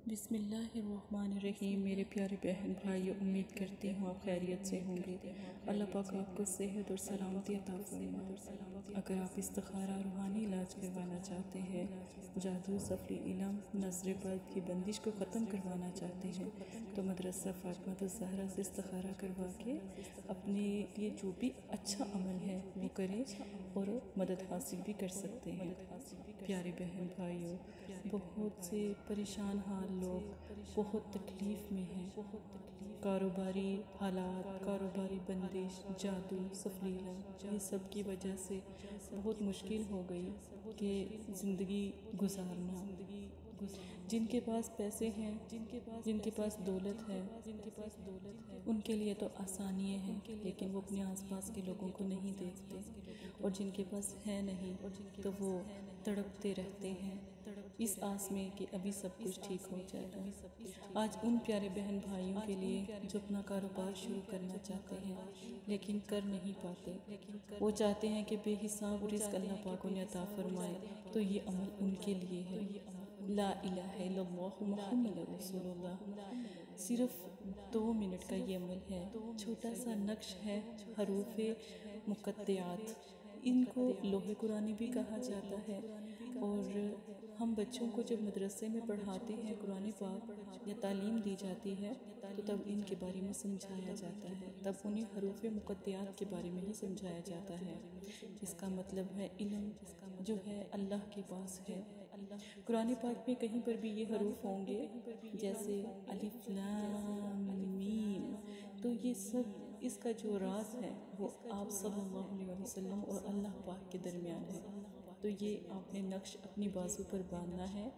بسم اللہ الرحمن الرحیم۔ میرے پیارے بہن بھائی، امید کرتی ہوں آپ خیریت سے ہوں گے۔ اللہ پاک آپ کو صحت اور سلامتی عطا فرمائے۔ اگر آپ استخارہ روحانی علاج کروانا چاہتے ہیں، جادو، سفری علم، نظر بد کی بندش کو ختم کروانا چاہتے ہیں تو مدرسہ فاطمہ الزہرا سے استخارہ کروا کے اپنے لیے جو بھی اچھا عمل ہے وہ کریں اور مدد حاصل بھی کر سکتے ہیں۔ پیارے بہن بھائیوں، بہت سے پریشان حال لوگ بہت تکلیف میں ہیں۔ کاروباری حالات، کاروباری بندش، جادو، سفلیلا، یہ سب کی وجہ سے بہت مشکل ہو گئی کہ زندگی گزارنا۔ جن کے پاس پیسے ہیں، جن کے پاس دولت ہے، ان کے لیے تو آسانیاں ہیں، لیکن وہ اپنے آس پاس کے لوگوں کو نہیں دیکھتے، اور جن کے پاس ہے نہیں تو وہ تڑپتے رہتے ہیں اس آس میں کہ ابھی سب کچھ ٹھیک ہو جائے گا۔ آج ان پیارے بہن بھائیوں کے لیے جو اپنا کاروبار شروع کرنا چاہتے ہیں لیکن کر نہیں پاتے، وہ چاہتے ہیں کہ بے حساب رزق اللہ پاک انہیں عطا فرمائے، تو یہ عمل ان کے لیے ہے۔ لا الہ الا اللہ محمد رسول اللہ۔ صرف 2 منٹ کا یہ عمل ہے، چھوٹا سا نقش ہے، حروف مقطعات، ان کو لوح قرآنی بھی کہا جاتا ہے۔ اور ہم بچوں کو جب مدرسے میں پڑھاتے ہیں قرآن پاک یا تعلیم دی جاتی ہے تو تب ان کے بارے میں سمجھایا جاتا ہے، تب انہیں حروف مقطعات کے بارے میں ہی سمجھایا جاتا ہے۔ اس کا مطلب ہے علم جو ہے اللہ کے پاس ہے۔ قرآن پاک میں کہیں پر بھی یہ حروف ہوں گے جیسے الف لام میم، تو یہ سب اس کا جو راز ہے وہ آپ صلی اللہ علیہ وسلم اور اللہ پاک کے درمیان ہے۔ تو یہ آپ نے نقش اپنی بازو پر باندھنا ہے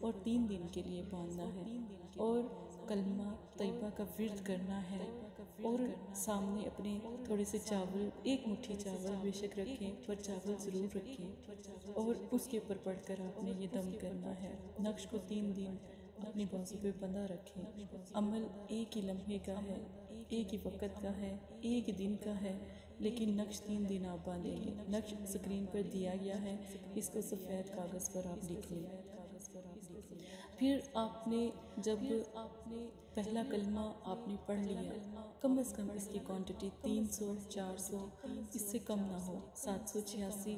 اور 3 دن کے لیے باندھنا ہے، اور کلمہ طیبہ کا ورد کرنا ہے، اور سامنے اپنے تھوڑے سے چاول، 1 مٹھی چاول بے شک رکھیں، پر چاول ضرور رکھیں، اور اس کے اوپر پڑھ کر آپ نے یہ دم کرنا ہے۔ نقش کو 3 دن اپنی بازو پہ بندھا رکھیں۔ عمل ایک ہی لمحے کا ہے، ایک ہی وقت کا ہے، ایک ہی دن کا ہے، لیکن نقش 3 دن آپ باندھیں گے۔ نقش سکرین پر دیا گیا ہے، اس کو سفید کاغذ پر آپ لکھ لیں۔ پھر آپ نے جب پہلا کلمہ آپ نے پڑھ لیا، کم از کم اس کی کوانٹٹی 300 400 اس سے کم نہ ہو، 786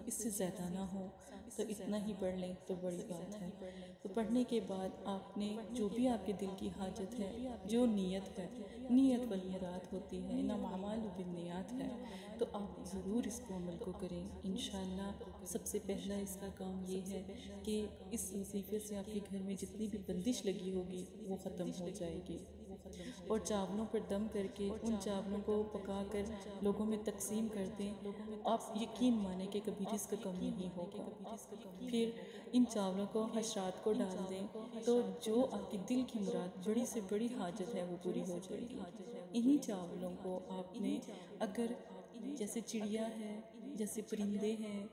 اس سے زیادہ نہ ہو، تو اتنا ہی پڑھ لیں تو بڑی بات ہے۔ تو پڑھنے کے بعد آپ نے جو بھی آپ کے دل کی حاجت ہے، جو نیت ہے، نیت والمراد ہوتی ہے، انما الاعمال بالنیات ہے، تو آپ ضرور اس کو عمل کو کریں انشاءاللہ۔ سب سے پہلا اس کا کام یہ ہے کہ اس وظیفے سے آپ کے گھر میں جتنی بھی بندش لگی ہوگی وہ ختم ہو جائے گی، اور چاولوں پر دم کر کے ان چاولوں کو پکا کر لوگوں میں تقسیم کر دیں۔ آپ یقین مانیں کہ کبھی رزق کم نہیں ہوگا۔ پھر ان چاولوں کو حشرات کو ڈال دیں تو جو آپ کی دل کی مراد، بڑی سے بڑی حاجت ہے، وہ پوری ہو جائے گی۔ انہی چاولوں کو آپ نے اگر جیسے چڑیا ہے، جیسے پرندے ہیں،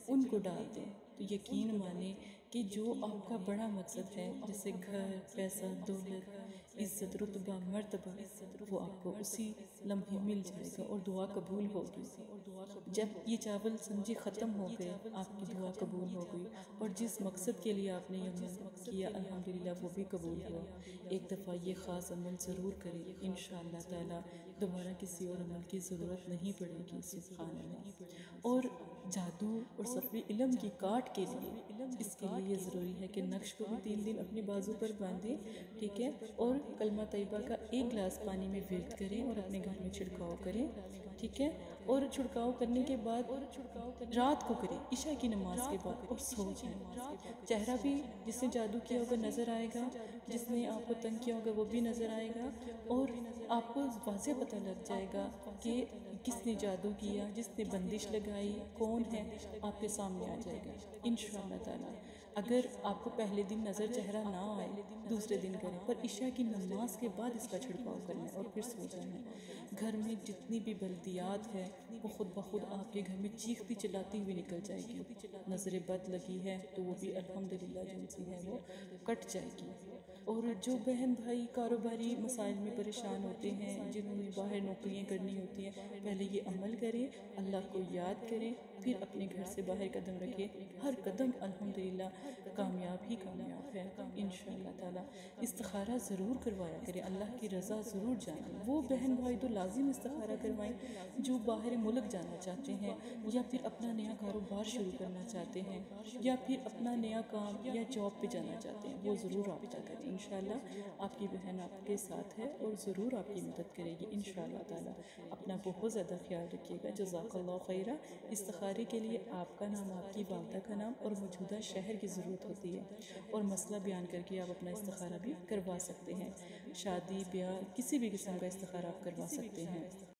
ان کو ڈال دیں تو یقین مانیں کہ جو آپ کا بڑا مقصد ہے، جیسے گھر، پیسہ، دولت، عزت، رتبہ، مرتبہ، وہ آپ کو اسی لمحے مل جائے گا اور دعا قبول ہوگی۔ جب یہ چاول سمجھے ختم ہو گئے، آپ کی دعا قبول ہو گئی، اور جس مقصد کے لیے آپ نے یہ عمل کیا الحمدللہ وہ بھی قبول ہوا۔ ایک دفعہ یہ خاص عمل ضرور کریں، انشاءاللہ تعالی دوبارہ کسی اور عمل کی ضرورت نہیں پڑے گی۔ سبحان اللہ۔ اور جادو اور سفری علم کی کاٹ کے لیے، اس کے لیے یہ ضروری ہے کہ نقش کو بھی 3 دن اپنی بازو پر باندھیں، ٹھیک ہے، اور کلمہ طیبہ کا 1 گلاس پانی میں ورد کریں اور اپنے گھر میں چھڑکاؤ کریں، ٹھیک ہے، اور چھڑکاؤ کرنے کے بعد رات کو کریں، عشاء کی نماز کے بعد، اور سو جائیں۔ چہرہ بھی جس نے جادو کیا ہوگا نظر آئے گا، جس نے آپ کو تنگ کیا ہوگا وہ بھی نظر آئے گا، اور آپ کو واضح پتہ لگ جائے گا کہ کس نے جادو کیا، جس نے بندش لگائی، کون ہے، آپ کے سامنے آ جائے گا انشاءاللہ تعالی۔ اگر آپ کو پہلے دن نظر چہرہ نہ آئے، دوسرے دن کریں، پر عشاء کی نماز کے بعد اس کا چھڑکاؤ کرنا ہے اور پھر سو جانا ہے۔ گھر میں جتنی بھی بلدیات ہے وہ خود بخود آپ کے گھر میں چیختی چلاتی ہوئی نکل جائے گی۔ نظر بد لگی ہے تو وہ بھی الحمدللہ جن سی ہے وہ کٹ جائے گی، اور جو بہن بھائی کاروباری مسائل میں پریشان ہوتے ہیں، جنہوں نے باہر نوکریاں کرنی ہوتی ہیں، پہلے یہ عمل کریں، اللہ کو یاد کریں، پھر اپنے گھر سے باہر قدم رکھیں۔ ہر قدم الحمدللہ کامیاب ہی کامیاب ہے انشاءاللہ تعالیٰ۔ استخارہ ضرور کروایا کریں، اللہ کی رضا ضرور جانیں۔ وہ بہن بھائی تو لازم استخارہ کروائیں جو باہر ملک جانا چاہتے ہیں، یا پھر اپنا نیا کاروبار شروع کرنا چاہتے ہیں، یا پھر اپنا نیا کام یا جاب پہ جانا چاہتے ہیں، وہ ضرور رابطہ کریں۔ انشاءاللہ آپ کی بہن آپ کے ساتھ ہے اور ضرور آپ کی مدد کرے گی انشاءاللہ تعالیٰ۔ اپنا بہت زیادہ خیال رکھیے گا۔ جزاک اللہ خیرہ۔ استخارے کے لیے آپ کا نام، آپ کی والدہ کا نام اور موجودہ شہر کی ضرورت ہوتی ہے، اور مسئلہ بیان کر کے آپ اپنا استخارہ بھی کروا سکتے ہیں۔ شادی، بیاہ، کسی بھی قسم کا استخارہ آپ کروا سکتے ہیں۔